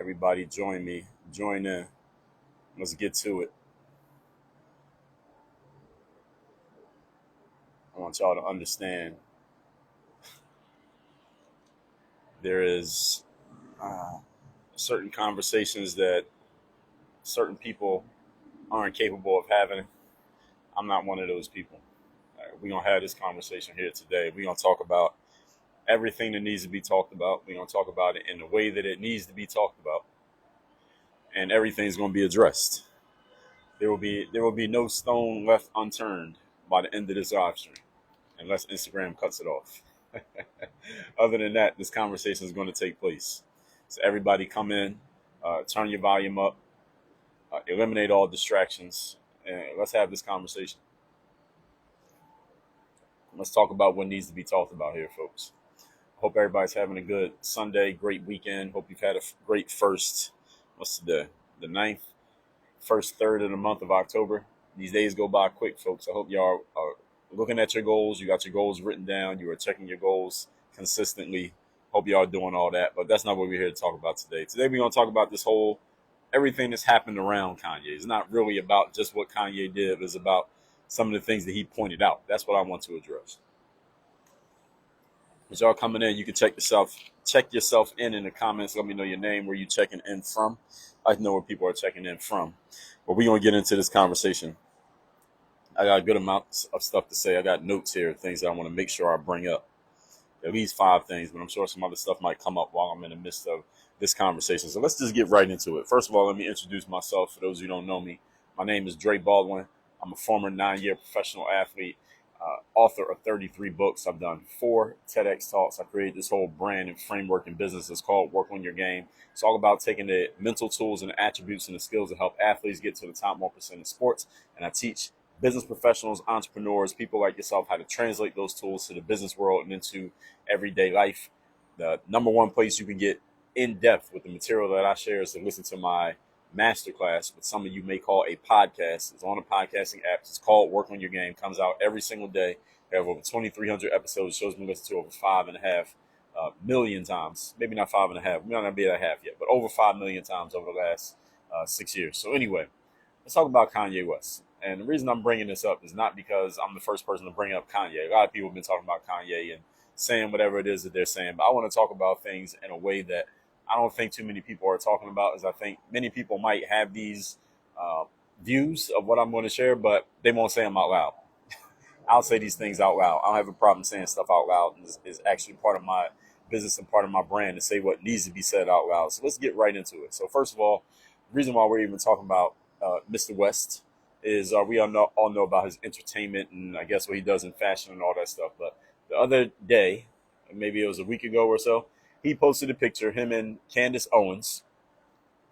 Everybody join me. Join in. Let's get to it. I want y'all to understand there is certain conversations that certain people aren't capable of having. I'm not one of those people. We're going to have this conversation here today. We're going to talk about everything that needs to be talked about. We're going to talk about it in the way that it needs to be talked about. And everything's going to be addressed. There will be no stone left unturned by the end of this live stream, unless Instagram cuts it off. Other than that, this conversation is going to take place. So everybody come in, turn your volume up, eliminate all distractions, and let's have this conversation. Let's talk about what needs to be talked about here, folks. Hope everybody's having a good Sunday, great weekend. Hope you've had a great what's today? The 9th, first third of the month of October. These days go by quick, folks. I hope y'all are looking at your goals. You got your goals written down. You are checking your goals consistently. Hope y'all are doing all that. But that's not what we're here to talk about today. Today we're going to talk about everything that's happened around Kanye. It's not really about just what Kanye did. It's about some of the things that he pointed out. That's what I want to address. As y'all coming in, you can check yourself in the comments. Let me know your name, where you checking in from. I know where people are checking in from. But we're going to get into this conversation. I got a good amount of stuff to say. I got notes here, things that I want to make sure I bring up. At least 5 things, but I'm sure some other stuff might come up while I'm in the midst of this conversation. So let's just get right into it. First of all, let me introduce myself. For those who don't know me, my name is Dre Baldwin. I'm a former 9-year professional athlete, author of 33 books. I've done 4 TEDx talks. I created this whole brand and framework in business. It's called Work on Your Game. It's all about taking the mental tools and attributes and the skills to help athletes get to the top 1% in sports. And I teach business professionals, entrepreneurs, people like yourself, how to translate those tools to the business world and into everyday life. The number one place you can get in depth with the material that I share is to listen to my masterclass, what some of you may call a podcast. It's on the podcasting apps. It's called Work on Your Game. Comes out every single day. We have over 2,300 episodes. Shows been listened to over 5.5 million times. Maybe not 5.5. We might not be at half yet, but over 5 million times over the last 6 years. So anyway, let's talk about Kanye West. And the reason I'm bringing this up is not because I'm the first person to bring up Kanye. A lot of people have been talking about Kanye and saying whatever it is that they're saying. But I want to talk about things in a way that I don't think too many people are talking about, as I think many people might have these views of what I'm going to share, but they won't say them out loud. I'll say these things out loud. I don't have a problem saying stuff out loud. It's actually part of my business and part of my brand to say what needs to be said out loud. So let's get right into it. So first of all, the reason why we're even talking about Mr. West is we all know about his entertainment and I guess what he does in fashion and all that stuff. But the other day, maybe it was a week ago or so, he posted a picture, him and Candace Owens,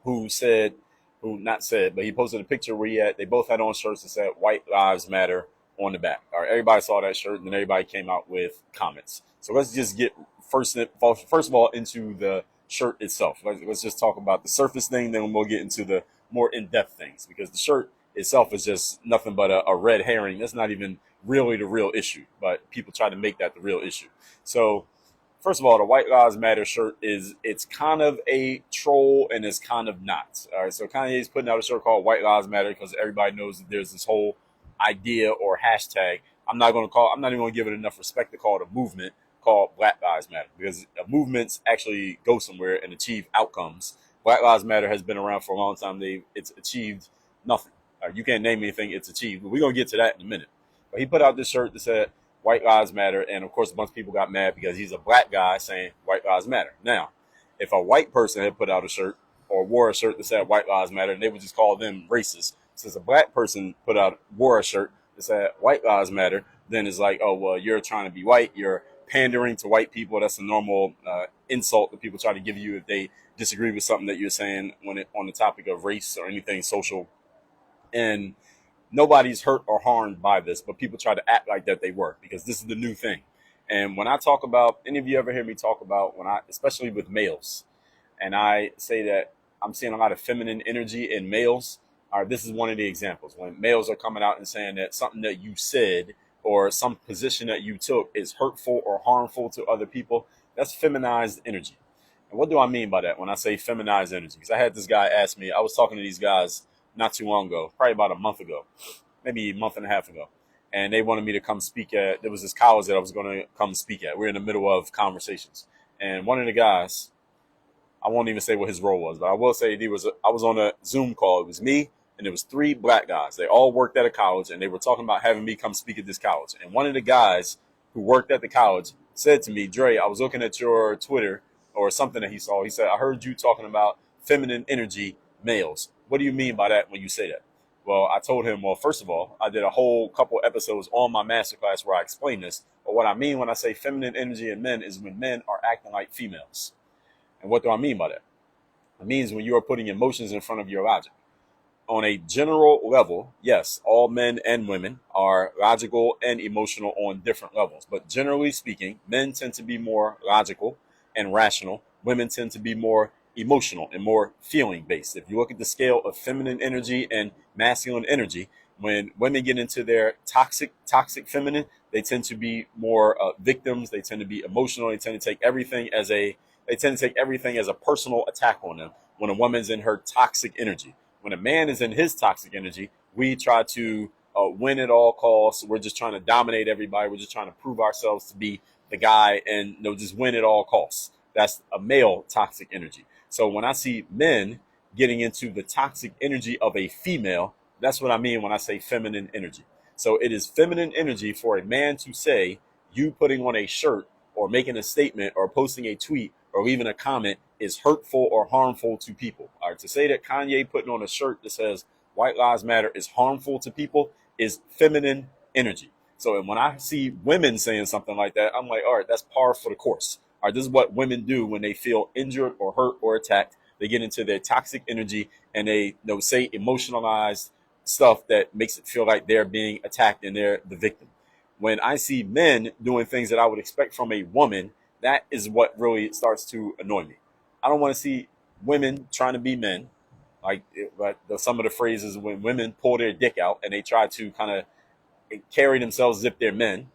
but he posted a picture where they both had on shirts that said White Lives Matter on the back. All right, everybody saw that shirt and then everybody came out with comments. So let's just get first of all into the shirt itself. Let's just talk about the surface thing, then we'll get into the more in-depth things, because the shirt itself is just nothing but a red herring. That's not even really the real issue, but people try to make that the real issue. So first of all, the White Lives Matter shirt it's kind of a troll and it's kind of not. All right, so Kanye's putting out a shirt called White Lives Matter because everybody knows that there's this whole idea or hashtag. I'm not even going to give it enough respect to call it a movement called Black Lives Matter, because movements actually go somewhere and achieve outcomes. Black Lives Matter has been around for a long time. It's achieved nothing. You can't name anything it's achieved, but we're going to get to that in a minute. But he put out this shirt that said White Lives Matter, and of course a bunch of people got mad because he's a black guy saying White Lives Matter. Now, if a white person had put out a shirt or wore a shirt that said White Lives Matter, they would just call them racist. Since a black person wore a shirt that said White Lives Matter, then it's like, oh, well, you're trying to be white, you're pandering to white people. That's a normal insult that people try to give you if they disagree with something that you're saying on the topic of race or anything social. And nobody's hurt or harmed by this, but people try to act like that they were, because this is the new thing. And when I talk about, any of you ever hear me talk about, especially with males, and I say that I'm seeing a lot of feminine energy in males, this is one of the examples. When males are coming out and saying that something that you said or some position that you took is hurtful or harmful to other people, that's feminized energy. And what do I mean by that when I say feminized energy? Because I had this guy ask me, I was talking to these guys not too long ago, probably about a month ago, maybe a month and a half ago. And they wanted me to come speak at, there was this college that I was going to come speak at. We're in the middle of conversations. And one of the guys, I won't even say what his role was, but I will say I was on a Zoom call. It was me and there was 3 black guys. They all worked at a college and they were talking about having me come speak at this college. And one of the guys who worked at the college said to me, Dre, I was looking at your Twitter or something that he saw. He said, I heard you talking about feminine energy males. What do you mean by that when you say that? Well, I told him, well, first of all, I did a whole couple episodes on my masterclass where I explain this. But what I mean when I say feminine energy in men is when men are acting like females. And what do I mean by that? It means when you are putting emotions in front of your logic. On a general level, yes, all men and women are logical and emotional on different levels. But generally speaking, men tend to be more logical and rational. Women tend to be more emotional and more feeling based. If you look at the scale of feminine energy and masculine energy, when women get into their toxic feminine, they tend to be more victims. They tend to be emotional. They tend to take everything as a personal attack on them. When a woman's in her toxic energy, when a man is in his toxic energy, we try to win at all costs. We're just trying to dominate everybody. We're just trying to prove ourselves to be the guy and just win at all costs. That's a male toxic energy. So when I see men getting into the toxic energy of a female, that's what I mean when I say feminine energy. So it is feminine energy for a man to say, you putting on a shirt or making a statement or posting a tweet or leaving a comment is hurtful or harmful to people. All right, to say that Kanye putting on a shirt that says White Lives Matter is harmful to people is feminine energy. So when I see women saying something like that, I'm like, all right, that's par for the course. All right, this is what women do when they feel injured or hurt or attacked. They get into their toxic energy and they say emotionalized stuff that makes it feel like they're being attacked and they're the victim. When I see men doing things that I would expect from a woman, that is what really starts to annoy me. I don't want to see women trying to be men. Like some of the phrases when women pull their dick out and they try to kind of carry themselves as if they're men.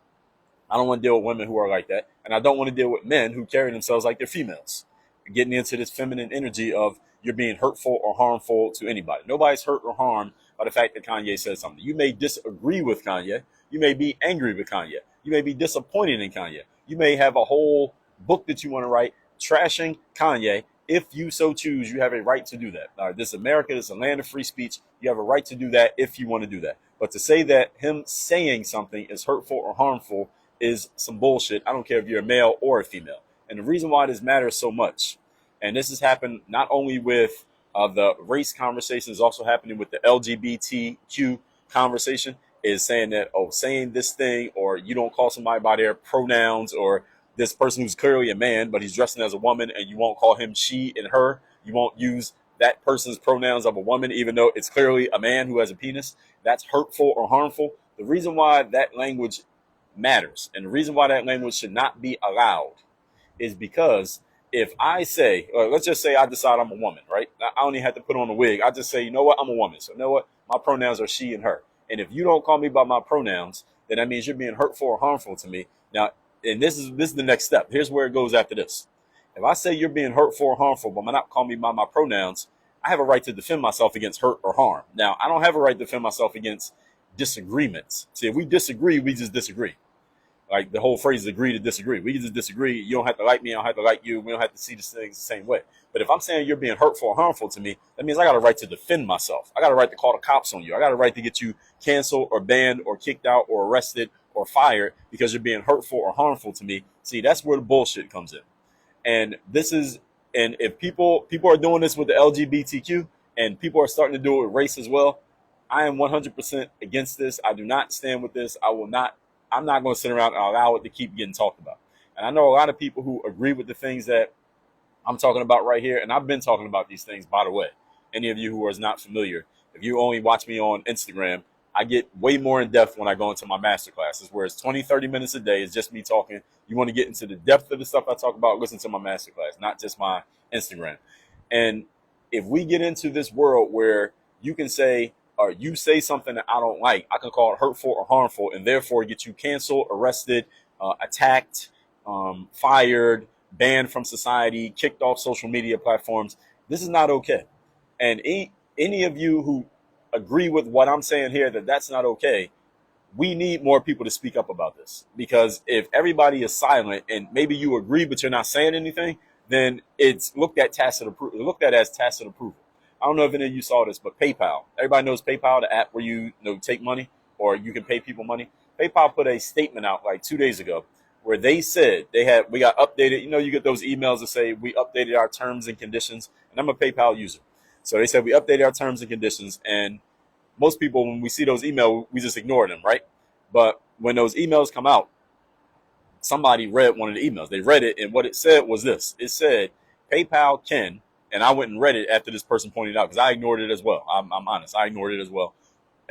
I don't want to deal with women who are like that. And I don't want to deal with men who carry themselves like they're females. Getting into this feminine energy of you're being hurtful or harmful to anybody. Nobody's hurt or harmed by the fact that Kanye said something. You may disagree with Kanye. You may be angry with Kanye. You may be disappointed in Kanye. You may have a whole book that you want to write trashing Kanye. If you so choose, you have a right to do that. This is America. This is a land of free speech. You have a right to do that if you want to do that. But to say that him saying something is hurtful or harmful is some bullshit. I don't care if you're a male or a female. And the reason why this matters so much, and this has happened not only with the race conversation, is also happening with the LGBTQ conversation, is saying that, saying this thing, or you don't call somebody by their pronouns, or this person who's clearly a man, but he's dressing as a woman, and you won't call him she and her. You won't use that person's pronouns of a woman, even though it's clearly a man who has a penis. That's hurtful or harmful. The reason why that language matters, and the reason why that language should not be allowed, is because if I say, let's just say I decide I'm a woman, right? I don't even have to put on a wig. I just say, you know what? I'm a woman. So you know what? My pronouns are she and her. And if you don't call me by my pronouns, then that means you're being hurtful or harmful to me. Now, and this is the next step. Here's where it goes after this. If I say you're being hurtful or harmful, but not calling me by my pronouns, I have a right to defend myself against hurt or harm. Now, I don't have a right to defend myself against disagreements. See, if we disagree, we just disagree. Like the whole phrase is agree to disagree. We can just disagree. You don't have to like me. I don't have to like you. We don't have to see these things the same way. But if I'm saying you're being hurtful or harmful to me, that means I got a right to defend myself. I got a right to call the cops on you. I got a right to get you canceled or banned or kicked out or arrested or fired because you're being hurtful or harmful to me. See, that's where the bullshit comes in. And if people are doing this with the LGBTQ and people are starting to do it with race as well, I am 100% against this. I do not stand with this. I'm not going to sit around and allow it to keep getting talked about. And I know a lot of people who agree with the things that I'm talking about right here. And I've been talking about these things, by the way. Any of you who are not familiar, if you only watch me on Instagram, I get way more in depth when I go into my master classes, where it's 20, 30 minutes a day. It's just me talking. You want to get into the depth of the stuff I talk about, listen to my master class, not just my Instagram. And if we get into this world where you can say, or you say something that I don't like, I can call it hurtful or harmful, and therefore get you canceled, arrested, attacked, fired, banned from society, kicked off social media platforms. This is not okay. And any of you who agree with what I'm saying here, that that's not okay, we need more people to speak up about this. Because if everybody is silent and maybe you agree but you're not saying anything, then it's looked at as tacit approval. I don't know if any of you saw this, but PayPal. Everybody knows PayPal, the app where you take money or you can pay people money. PayPal put a statement out like 2 days ago where they said we got updated. You get those emails that say we updated our terms and conditions, and I'm a PayPal user. So they said we updated our terms and conditions, and most people, when we see those emails, we just ignore them, right? But when those emails come out, somebody read one of the emails. They read it, and what it said was this. It said, PayPal can, and I went and read it after this person pointed it out, because I ignored it as well. I'm honest. I ignored it as well.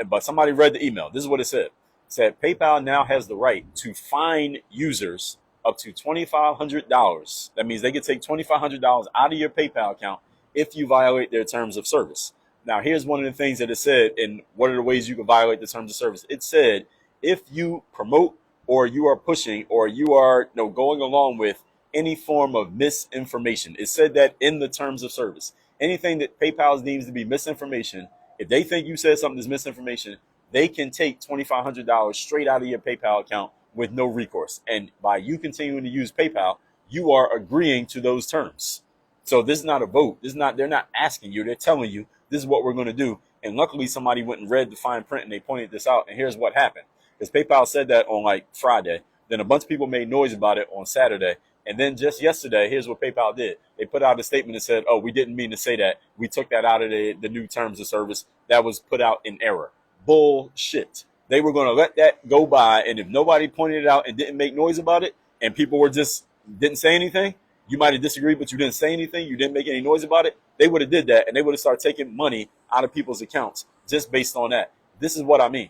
But somebody read the email. This is what it said. It said, PayPal now has the right to fine users up to $2,500. That means they can take $2,500 out of your PayPal account if you violate their terms of service. Now, here's one of the things that it said, and what are the ways you can violate the terms of service? It said, if you promote or you are pushing or you are going along with any form of misinformation. It said that in the terms of service. Anything that PayPal deems to be misinformation, if they think you said something that's misinformation, they can take $2,500 straight out of your PayPal account with no recourse. And by you continuing to use PayPal, you are agreeing to those terms. So this is not a vote. They're not asking you. They're telling you this is what we're going to do. And luckily somebody went and read the fine print and they pointed this out. And here's what happened. Because PayPal said that on like Friday. Then a bunch of people made noise about it on Saturday. And then just yesterday, here's what PayPal did. They put out a statement and said, we didn't mean to say that. We took that out of the new terms of service. That was put out in error. Bullshit. They were going to let that go by. And if nobody pointed it out and didn't make noise about it, and people were just didn't say anything, you might have disagreed, but you didn't say anything. You didn't make any noise about it. They would have did that. And they would have started taking money out of people's accounts just based on that. This is what I mean.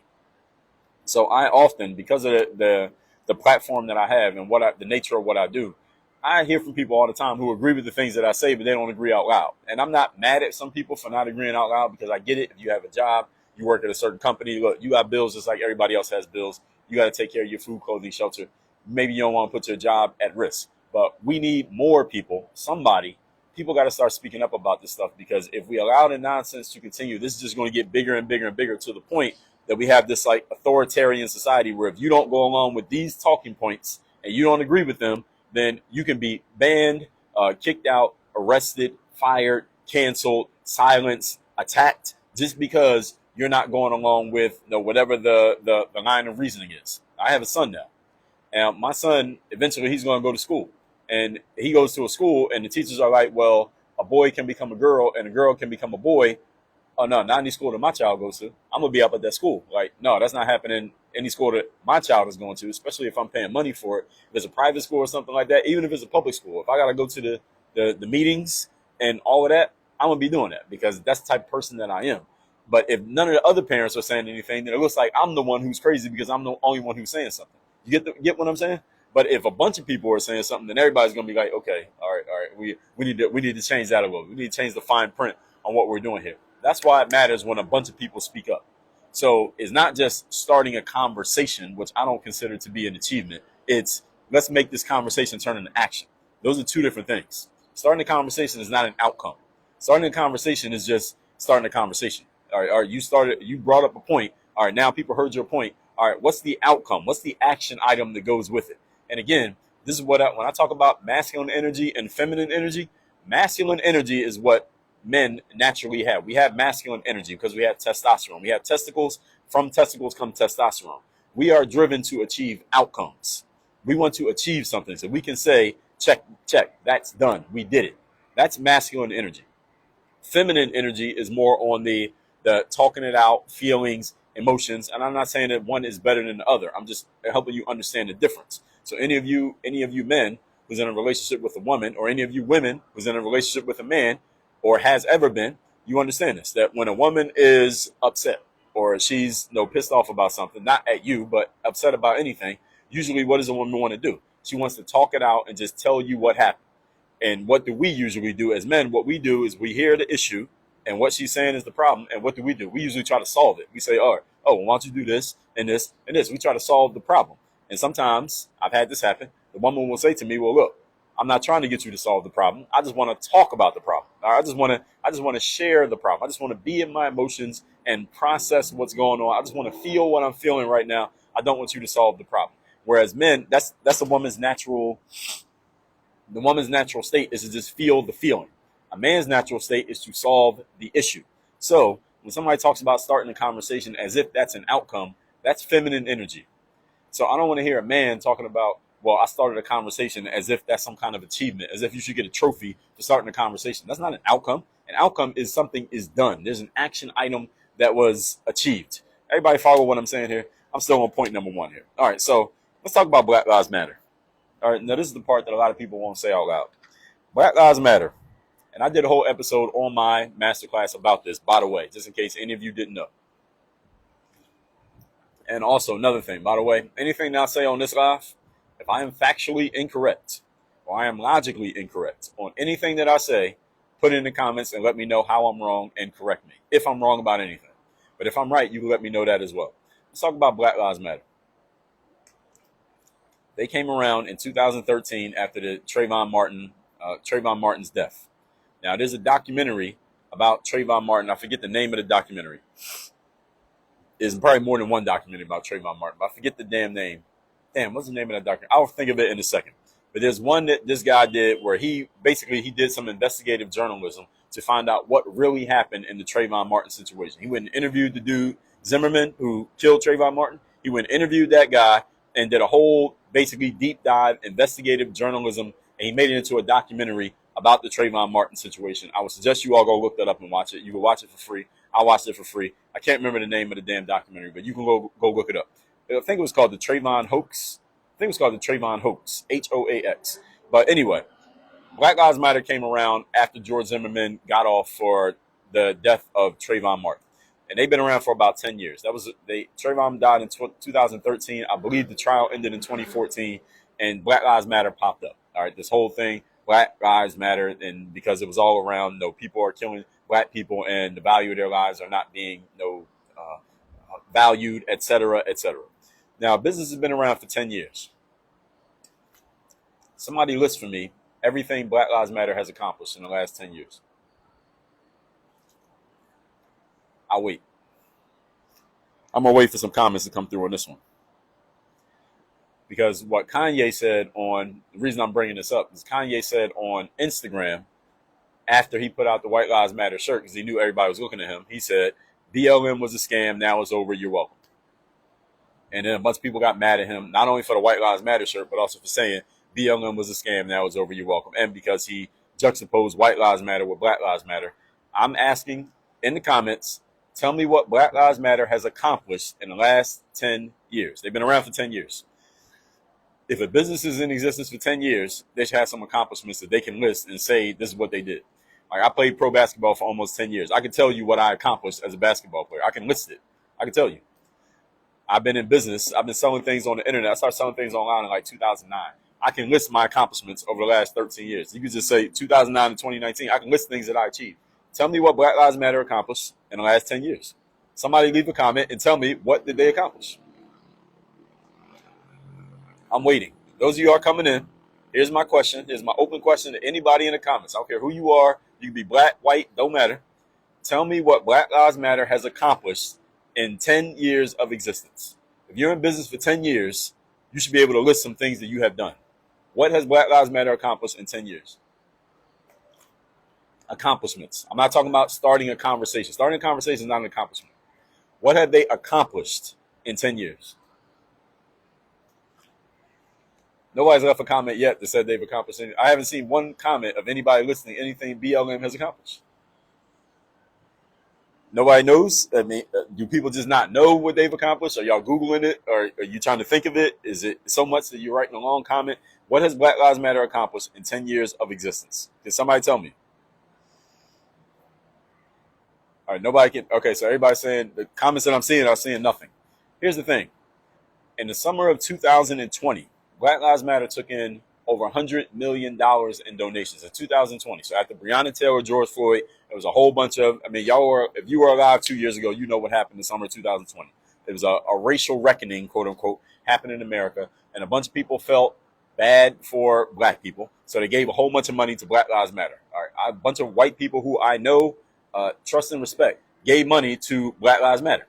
So I often, because of the platform that I have and the nature of what I do, I hear from people all the time who agree with the things that I say, but they don't agree out loud. And I'm not mad at some people for not agreeing out loud, because I get it. If you have a job, you work at a certain company, look, you got bills just like everybody else has bills. You got to take care of your food, clothing, shelter. Maybe you don't want to put your job at risk, but we need more people. People got to start speaking up about this stuff, because if we allow the nonsense to continue, this is just going to get bigger and bigger and bigger, to the point that we have this like authoritarian society where if you don't go along with these talking points and you don't agree with them, then you can be banned, kicked out, arrested, fired, canceled, silenced, attacked, just because you're not going along with whatever the line of reasoning is. I have a son now, and my son, eventually he's going to go to school, and he goes to a school and the teachers are like, well, a boy can become a girl and a girl can become a boy. Oh, no, not any school that my child goes to. I'm going to be up at that school. Like, no, that's not happening any school that my child is going to, especially if I'm paying money for it. If it's a private school or something like that, even if it's a public school, if I got to go to the meetings and all of that, I'm going to be doing that, because that's the type of person that I am. But if none of the other parents are saying anything, then it looks like I'm the one who's crazy because I'm the only one who's saying something. You get what I'm saying? But if a bunch of people are saying something, then everybody's going to be like, okay, all right, we need to change that a little. We need to change the fine print on what we're doing here. That's why it matters when a bunch of people speak up. So it's not just starting a conversation, which I don't consider to be an achievement. It's let's make this conversation turn into action. Those are two different things. Starting a conversation is not an outcome. Starting a conversation is just starting a conversation. All right, you brought up a point. All right, now people heard your point. All right, what's the outcome? What's the action item that goes with it? And again, this is when I talk about masculine energy and feminine energy, masculine energy is what men naturally have. We have masculine energy because we have testosterone. We have testicles. From testicles come testosterone. We are driven to achieve outcomes. We want to achieve something. So we can say, check, that's done. We did it. That's masculine energy. Feminine energy is more on the talking it out, feelings, emotions. And I'm not saying that one is better than the other. I'm just helping you understand the difference. So any of you men who's in a relationship with a woman, or any of you women who's in a relationship with a man, or has ever been, you understand this, that when a woman is upset or she's pissed off about something, not at you, but upset about anything, usually what does a woman want to do? She wants to talk it out and just tell you what happened. And what do we usually do as men? What we do is we hear the issue and what she's saying is the problem. And what do? We usually try to solve it. We say, all right, well, why don't you do this and this and this? We try to solve the problem. And sometimes I've had this happen. The woman will say to me, well, look, I'm not trying to get you to solve the problem. I just want to talk about the problem. All right? I just want to share the problem. I just want to be in my emotions and process what's going on. I just want to feel what I'm feeling right now. I don't want you to solve the problem. Whereas men, that's the woman's natural state is to just feel the feeling. A man's natural state is to solve the issue. So when somebody talks about starting a conversation as if that's an outcome, that's feminine energy. So I don't want to hear a man talking about, well, I started a conversation as if that's some kind of achievement, as if you should get a trophy for starting a conversation. That's not an outcome. An outcome is something is done. There's an action item that was achieved. Everybody follow what I'm saying here? I'm still on point number 1 here. All right, so let's talk about Black Lives Matter. All right, now this is the part that a lot of people won't say out loud. Black Lives Matter. And I did a whole episode on my masterclass about this, by the way, just in case any of you didn't know. And also another thing, by the way, anything that I say on this live, if I am factually incorrect or I am logically incorrect on anything that I say, put it in the comments and let me know how I'm wrong and correct me if I'm wrong about anything. But if I'm right, you can let me know that as well. Let's talk about Black Lives Matter. They came around in 2013 after the Trayvon Martin's death. Now, there's a documentary about Trayvon Martin. I forget the name of the documentary. There's probably more than one documentary about Trayvon Martin, but I forget the damn name. Damn, what's the name of that documentary? I'll think of it in a second. But there's one that this guy did where he did some investigative journalism to find out what really happened in the Trayvon Martin situation. He went and interviewed the dude, Zimmerman, who killed Trayvon Martin. He went and interviewed that guy and did a whole basically deep dive investigative journalism, and he made it into a documentary about the Trayvon Martin situation. I would suggest you all go look that up and watch it. You can watch it for free. I watched it for free. I can't remember the name of the damn documentary, but you can go look it up. I think it was called the Trayvon Hoax. Hoax. But anyway, Black Lives Matter came around after George Zimmerman got off for the death of Trayvon Martin. And they've been around for about 10 years. Trayvon died in 2013. I believe the trial ended in 2014, and Black Lives Matter popped up. All right, this whole thing, Black Lives Matter, and because it was all around, people are killing black people and the value of their lives are not being valued, et cetera, et cetera. Now, business has been around for 10 years. Somebody list for me everything Black Lives Matter has accomplished in the last 10 years. I'll wait. I'm going to wait for some comments to come through on this one. Because what Kanye said the reason I'm bringing this up is Kanye said on Instagram, after he put out the White Lives Matter shirt, because he knew everybody was looking at him, he said, BLM was a scam, now it's over, you're welcome. And then a bunch of people got mad at him, not only for the White Lives Matter shirt, but also for saying BLM was a scam, now it's over, you're welcome. And because he juxtaposed White Lives Matter with Black Lives Matter. I'm asking in the comments, tell me what Black Lives Matter has accomplished in the last 10 years. They've been around for 10 years. If a business is in existence for 10 years, they should have some accomplishments that they can list and say, this is what they did. Like, I played pro basketball for almost 10 years. I can tell you what I accomplished as a basketball player. I can list it. I can tell you. I've been in business. I've been selling things on the internet. I started selling things online in like 2009. I can list my accomplishments over the last 13 years. You could just say 2009 to 2019. I can list things that I achieved. Tell me what Black Lives Matter accomplished in the last 10 years. Somebody leave a comment and tell me what did they accomplish. I'm waiting. Those of you who are coming in, here's my question. Here's my open question to anybody in the comments. I don't care who you are. You can be black, white, don't matter. Tell me what Black Lives Matter has accomplished in 10 years of existence. If you're in business for 10 years, you should be able to list some things that you have done. What has Black Lives Matter accomplished in 10 years? Accomplishments. I'm not talking about starting a conversation. Starting a conversation is not an accomplishment. What have they accomplished in 10 years? Nobody's left a comment yet that said they've accomplished anything. I haven't seen one comment of anybody listening to anything BLM has accomplished. Nobody knows? I mean, do people just not know what they've accomplished? Are y'all Googling it? Or are you trying to think of it? Is it so much that you're writing a long comment? What has Black Lives Matter accomplished in 10 years of existence? Can somebody tell me? All right, nobody can. Okay, so everybody's saying, the comments that I'm seeing nothing. Here's the thing. In the summer of 2020, Black Lives Matter took in over $100 million in donations in 2020. So after Breonna Taylor, George Floyd, there was a whole bunch of, if you were alive 2 years ago, you know what happened in the summer of 2020. There was a racial reckoning, quote unquote, happened in America. And a bunch of people felt bad for black people. So they gave a whole bunch of money to Black Lives Matter. All right, a bunch of white people who I know, trust and respect, gave money to Black Lives Matter.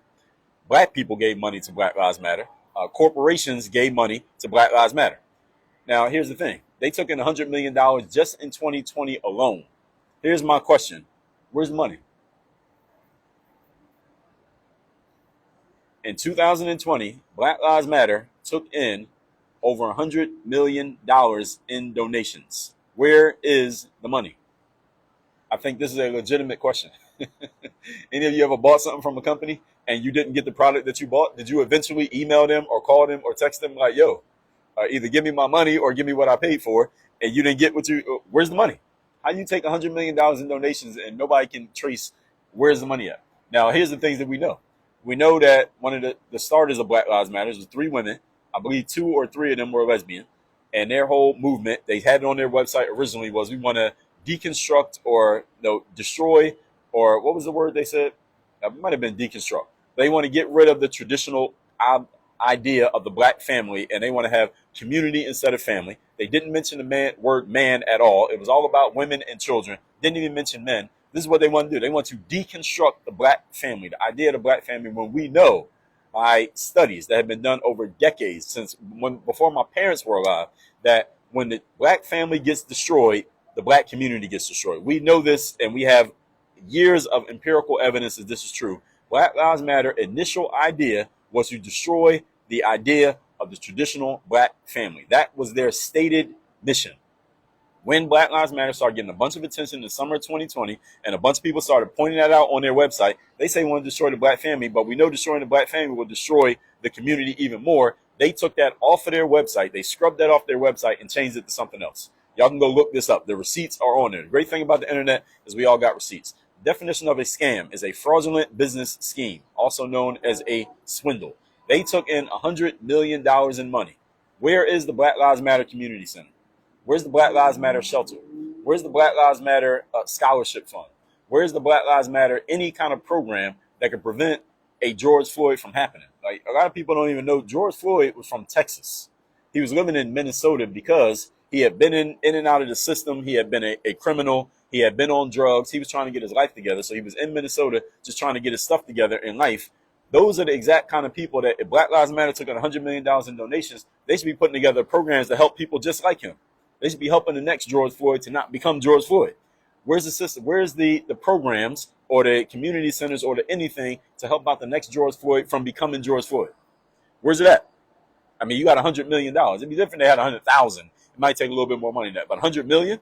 Black people gave money to Black Lives Matter. Corporations gave money to Black Lives Matter. Now, here's the thing. They took in $100 million just in 2020 alone. Here's my question. Where's the money? In 2020, Black Lives Matter took in over $100 million in donations. Where is the money? I think this is a legitimate question. Any of you ever bought something from a company and you didn't get the product that you bought? Did you eventually email them or call them or text them like, yo, either give me my money or give me what I paid for, and you didn't get what you, where's the money? How do you take $100 million in donations and nobody can trace where's the money at? Now, here's the things that we know. We know that one of the starters of Black Lives Matter was 3 women. I believe 2 or 3 of them were lesbian. And their whole movement, they had it on their website originally, was we want to deconstruct or destroy, or what was the word they said? It might have been deconstruct. They want to get rid of the traditional idea of the black family, and they want to have community instead of family. They didn't mention the word man at all. It was all about women and children. Didn't even mention men. This is what they want to do. They want to deconstruct the black family, the idea of the black family, when we know by studies that have been done over decades, since before my parents were alive, that when the black family gets destroyed, the black community gets destroyed. We know this, and we have years of empirical evidence that this is true. Black Lives Matter initial idea was to destroy the idea of the traditional black family. That was their stated mission. When Black Lives Matter started getting a bunch of attention in the summer of 2020, and a bunch of people started pointing that out on their website, they say we want to destroy the black family, but we know destroying the black family will destroy the community even more. They took that off of their website. They scrubbed that off their website and changed it to something else. Y'all can go look this up. The receipts are on there. The great thing about the internet is we all got receipts. The definition of a scam is a fraudulent business scheme, also known as a swindle. They took in $100 million in money. Where is the Black Lives Matter Community Center? Where's the Black Lives Matter shelter? Where's the Black Lives Matter scholarship fund? Where's the Black Lives Matter any kind of program that could prevent a George Floyd from happening? Like, a lot of people don't even know George Floyd was from Texas. He was living in Minnesota because he had been in and out of the system. He had been a criminal. He had been on drugs. He was trying to get his life together. So he was in Minnesota just trying to get his stuff together in life. Those are the exact kind of people that if Black Lives Matter took in $100 million in donations, they should be putting together programs to help people just like him. They should be helping the next George Floyd to not become George Floyd. Where's the system? Where's the programs or the community centers or the anything to help out the next George Floyd from becoming George Floyd? Where's it at? I mean, you got $100 million. It'd be different if they had 100,000. It might take a little bit more money than that. But 100 million,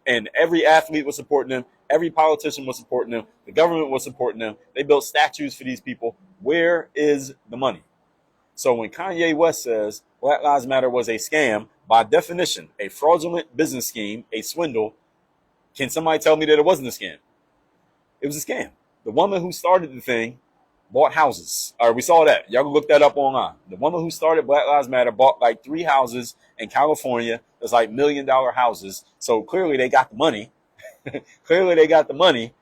and every athlete was supporting them. Every politician was supporting them. The government was supporting them. They built statues for these people. Where is the money? So when Kanye West says Black Lives Matter was a scam, by definition, a fraudulent business scheme, a swindle, can somebody tell me that it wasn't a scam? It was a scam. The woman who started the thing bought houses. All right, we saw that. Y'all can look that up online. The woman who started Black Lives Matter bought like 3 houses in California. That's like $1 million houses. So clearly they got the money. Clearly they got the money.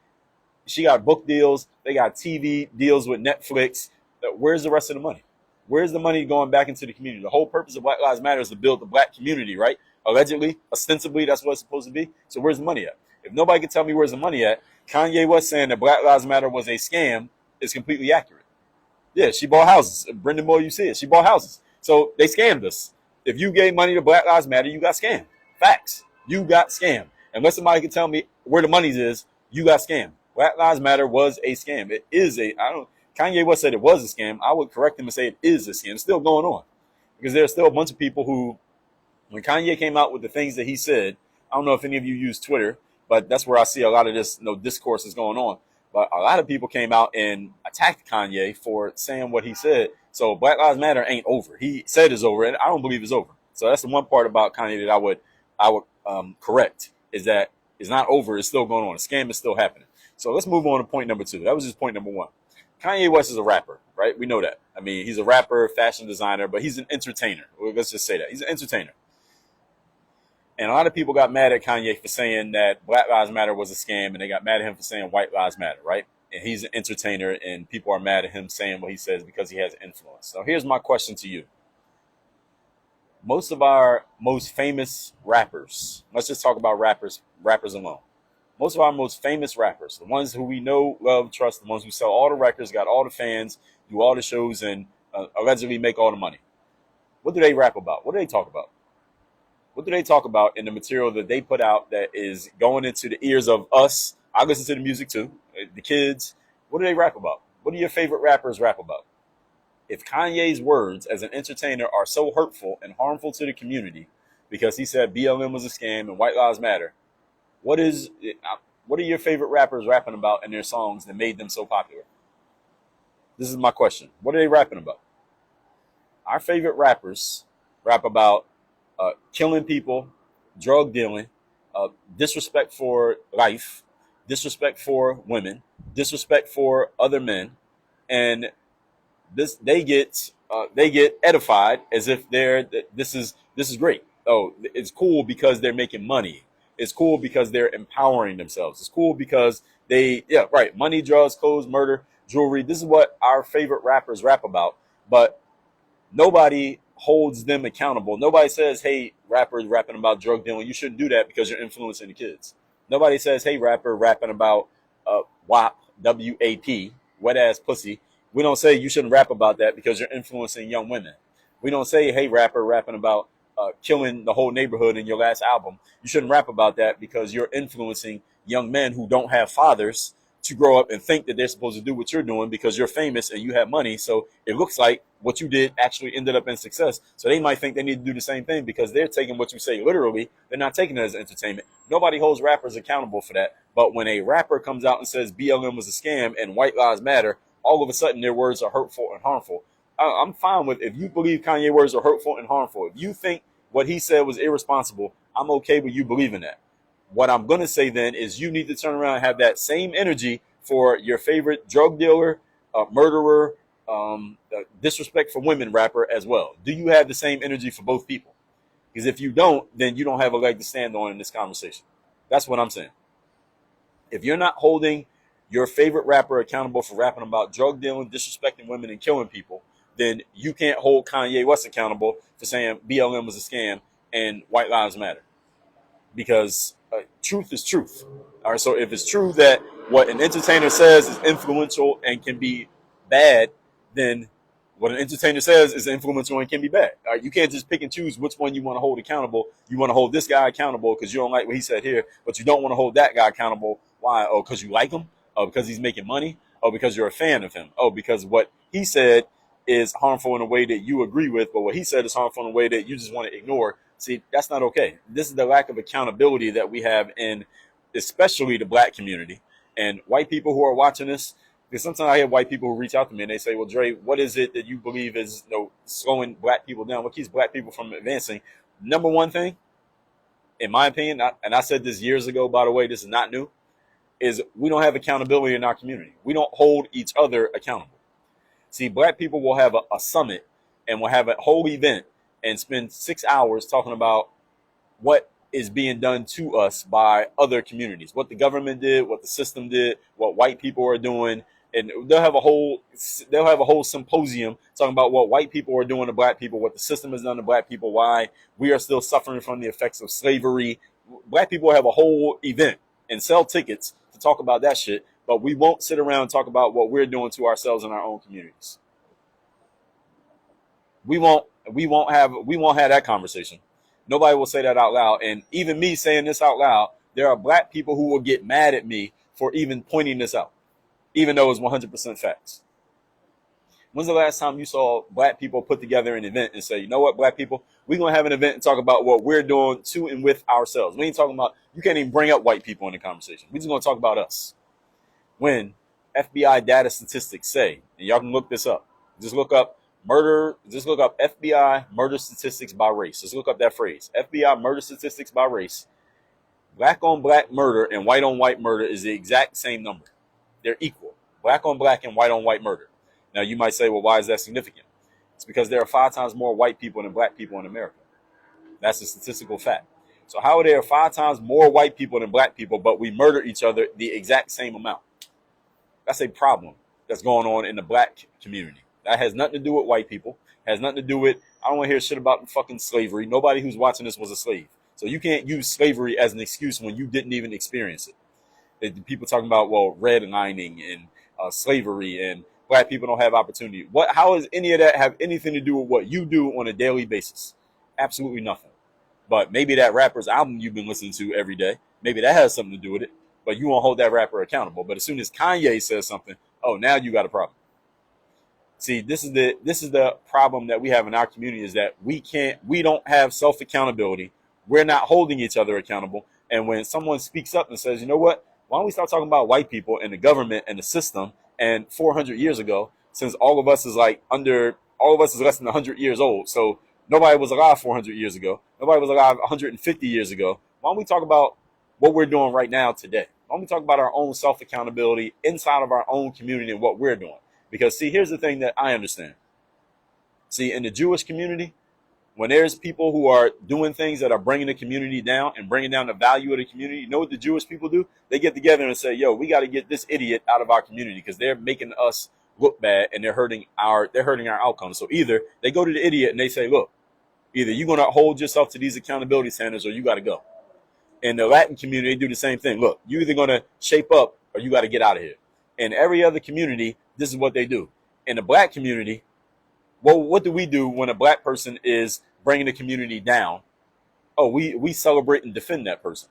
She got book deals. They got TV deals with Netflix. Where's the rest of the money? Where's the money going back into the community? The whole purpose of Black Lives Matter is to build the black community, right? Allegedly, ostensibly, that's what it's supposed to be. So where's the money at? If nobody can tell me where's the money at, Kanye West saying that Black Lives Matter was a scam is completely accurate. Yeah, she bought houses. Brendan Moore, you see it. She bought houses. So they scammed us. If you gave money to Black Lives Matter, you got scammed. Facts. You got scammed. Unless somebody can tell me where the money is, you got scammed. Black Lives Matter was a scam. It is Kanye West said it was a scam. I would correct him and say it is a scam. It's still going on. Because there's still a bunch of people who, when Kanye came out with the things that he said, I don't know if any of you use Twitter, but that's where I see a lot of this discourse is going on. But a lot of people came out and attacked Kanye for saying what he said. So Black Lives Matter ain't over. He said it's over, and I don't believe it's over. So that's the one part about Kanye that I would correct, is that it's not over. It's still going on. The scam is still happening. So let's move on to point number 2. That was just point number 1. Kanye West is a rapper, right? We know that. I mean, he's a rapper, fashion designer, but he's an entertainer. Let's just say that. He's an entertainer. And a lot of people got mad at Kanye for saying that Black Lives Matter was a scam, and they got mad at him for saying white lives matter, right? And he's an entertainer, and people are mad at him saying what he says because he has influence. So here's my question to you. Most of our most famous rappers, let's just talk about rappers alone. Most of our most famous rappers, the ones who we know, love, trust, the ones who sell all the records, got all the fans, do all the shows, and allegedly make all the money. What do they rap about? What do they talk about? What do they talk about in the material that they put out that is going into the ears of us? I listen to the music too, the kids. What do they rap about? What do your favorite rappers rap about? If Kanye's words as an entertainer are so hurtful and harmful to the community because he said BLM was a scam and white lives matter, what are your favorite rappers rapping about in their songs that made them so popular? This is my question. What are they rapping about? Our favorite rappers rap about killing people, drug dealing, disrespect for life, disrespect for women, disrespect for other men, and they get edified as if this is great. Oh, it's cool because they're making money. It's cool because they're empowering themselves. It's cool because money, drugs, clothes, murder, jewelry. This is what our favorite rappers rap about, but nobody holds them accountable. Nobody says, hey, rappers rapping about drug dealing, you shouldn't do that because you're influencing the kids. Nobody says, hey, rapper rapping about WAP, WAP, wet ass pussy. We don't say you shouldn't rap about that because you're influencing young women. We don't say, hey, rapper rapping about killing the whole neighborhood in your last album. You shouldn't rap about that because you're influencing young men who don't have fathers to grow up and think that they're supposed to do what you're doing because you're famous and you have money. So it looks like what you did actually ended up in success. So they might think they need to do the same thing because they're taking what you say literally. They're not taking it as entertainment. Nobody holds rappers accountable for that. But when a rapper comes out and says BLM was a scam and white lives matter, all of a sudden their words are hurtful and harmful. I'm fine with if you believe Kanye words are hurtful and harmful. If you think what he said was irresponsible, I'm okay with you believing that. What I'm going to say then is you need to turn around and have that same energy for your favorite drug dealer, murderer, disrespect for women rapper as well. Do you have the same energy for both people? Because if you don't, then you don't have a leg to stand on in this conversation. That's what I'm saying. If you're not holding your favorite rapper accountable for rapping about drug dealing, disrespecting women, and killing people, then you can't hold Kanye West accountable for saying BLM was a scam and white lives matter. Because truth is truth. All right. So if it's true that what an entertainer says is influential and can be bad, then what an entertainer says is influential and can be bad. All right. You can't just pick and choose which one you want to hold accountable. You want to hold this guy accountable because you don't like what he said here, but you don't want to hold that guy accountable. Why? Oh, because you like him? Oh, because he's making money? Oh, because you're a fan of him? Oh, because what he said is harmful in a way that you agree with, but what he said is harmful in a way that you just want to ignore. See, that's not okay. This is the lack of accountability that we have in especially the black community and white people who are watching this. Because sometimes I have white people who reach out to me and they say, well, Dre, what is it that you believe is slowing black people down? What keeps black people from advancing? Number one thing, in my opinion, and I said this years ago, by the way, this is not new, is we don't have accountability in our community. We don't hold each other accountable. See, black people will have a summit and will have a whole event and spend 6 hours talking about what is being done to us by other communities, what the government did, what the system did, what white people are doing, and they'll have a whole symposium talking about what white people are doing to black people, what the system has done to black people, why we are still suffering from the effects of slavery. Black people have a whole event and sell tickets to talk about that shit, but we won't sit around and talk about what we're doing to ourselves in our own communities. We won't have that conversation. Nobody will say that out loud. And even me saying this out loud, there are black people who will get mad at me for even pointing this out, even though it's 100% facts. When's the last time you saw black people put together an event and say, you know what, black people, we're going to have an event and talk about what we're doing to and with ourselves. We ain't talking about, you can't even bring up white people in the conversation. We're just going to talk about us. When FBI data statistics say, and y'all can look this up, just look up FBI murder statistics by race. Just look up that phrase. FBI murder statistics by race. Black on black murder and white on white murder is the exact same number. They're equal. Black on black and white on white murder. Now you might say, well, why is that significant? It's because there are 5 times more white people than black people in America. That's a statistical fact. So how are there 5 times more white people than black people, but we murder each other the exact same amount? That's a problem that's going on in the black community. That has nothing to do with white people. Has nothing to do with I don't want to hear shit about fucking slavery. Nobody who's watching this was a slave. So you can't use slavery as an excuse when you didn't even experience it. People talking about, well, redlining and slavery and black people don't have opportunity. How does any of that have anything to do with what you do on a daily basis? Absolutely nothing. But maybe that rapper's album you've been listening to every day, maybe that has something to do with it. But you won't hold that rapper accountable. But as soon as Kanye says something, oh, now you got a problem. See, this is the problem that we have in our community, is that we don't have self-accountability. We're not holding each other accountable. And when someone speaks up and says, you know what, why don't we start talking about white people and the government and the system? And 400 years ago, since all of us is less than 100 years old. So nobody was alive 400 years ago. Nobody was alive 150 years ago. Why don't we talk about what we're doing right now today? Why don't we talk about our own self-accountability inside of our own community and what we're doing? Because, see, here's the thing that I understand. See, in the Jewish community, when there's people who are doing things that are bringing the community down and bringing down the value of the community, you know what the Jewish people do? They get together and say, yo, we got to get this idiot out of our community because they're making us look bad and they're hurting our outcomes. So either they go to the idiot and they say, look, either you're going to hold yourself to these accountability standards or you got to go. In the Latin community, they do the same thing. Look, you're either going to shape up or you got to get out of here. In every other community, this is what they do. In the black community, well, what do we do when a black person is bringing the community down? Oh, we celebrate and defend that person.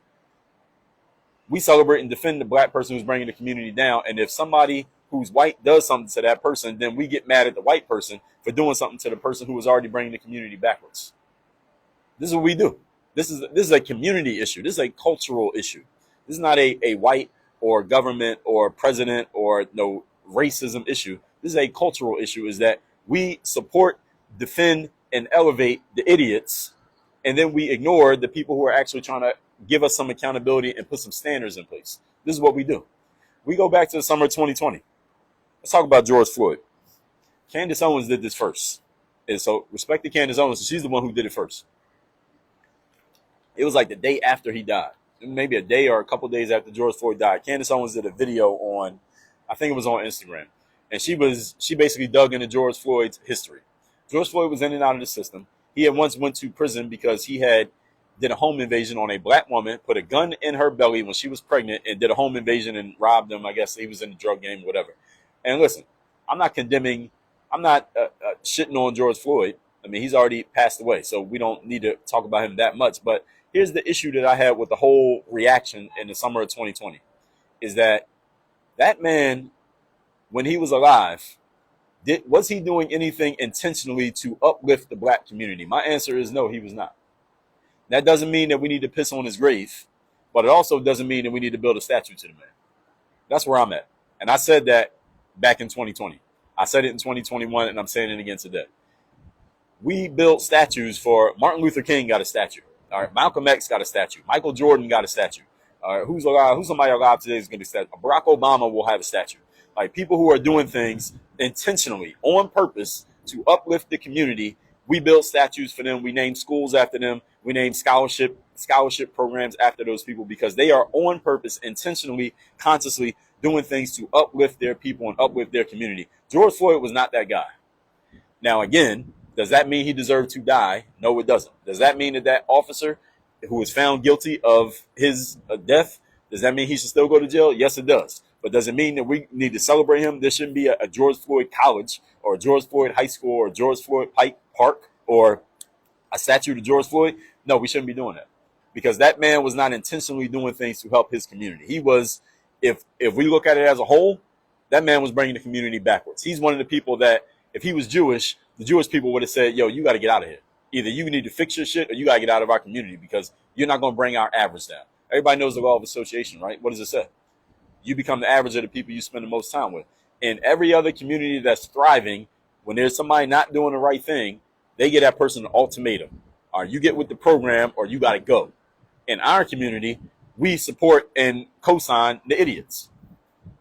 We celebrate and defend the black person who's bringing the community down. And if somebody who's white does something to that person, then we get mad at the white person for doing something to the person who was already bringing the community backwards. This is what we do. This is a community issue. This is a cultural issue. This is not a white or government or president or no racism issue. This is a cultural issue, is that we support, defend, and elevate the idiots, and then we ignore the people who are actually trying to give us some accountability and put some standards in place. This is what we do. We go back to the summer of 2020. Let's talk about George Floyd. Candace Owens did this first. And so respect to Candace Owens. She's the one who did it first. It was like the day after he died. Maybe a day or a couple days after George Floyd died. Candace Owens did a video on, I think it was on Instagram. And she basically dug into George Floyd's history. George Floyd was in and out of the system. He had once went to prison because he did a home invasion on a black woman, put a gun in her belly when she was pregnant, and did a home invasion and robbed them. I guess he was in the drug game, whatever. And listen, I'm not condemning, I'm not shitting on George Floyd. I mean, he's already passed away, so we don't need to talk about him that much. But here's the issue that I had with the whole reaction in the summer of 2020, is that man, when he was alive, was he doing anything intentionally to uplift the black community? My answer is no, he was not. That doesn't mean that we need to piss on his grave, but it also doesn't mean that we need to build a statue to the man. That's where I'm at. And I said that back in 2020. I said it in 2021, and I'm saying it again today. We built statues for Martin Luther King, got a statue. All right, Malcolm X got a statue. Michael Jordan got a statue. All right, who's alive? Who's somebody alive today is going to be a statue? Barack Obama will have a statue. Like, people who are doing things intentionally, on purpose, to uplift the community, we build statues for them. We name schools after them. We name scholarship programs after those people, because they are on purpose, intentionally, consciously doing things to uplift their people and uplift their community. George Floyd was not that guy. Now, again, does that mean he deserved to die? No, it doesn't. Does that mean that officer who was found guilty of his death, does that mean he should still go to jail? Yes, it does. But does it mean that we need to celebrate him? There shouldn't be a George Floyd College or a George Floyd High School or George Floyd Pike Park or a statue to George Floyd. No, we shouldn't be doing that, because that man was not intentionally doing things to help his community. He was, if we look at it as a whole, that man was bringing the community backwards. He's one of the people that, if he was Jewish, the Jewish people would have said, yo, you got to get out of here. Either you need to fix your shit or you got to get out of our community, because you're not going to bring our average down. Everybody knows the law of association, right? What does it say? You become the average of the people you spend the most time with. In every other community that's thriving, when there's somebody not doing the right thing, they get that person an ultimatum. All right, you get with the program or you got to go. In our community, we support and co-sign the idiots.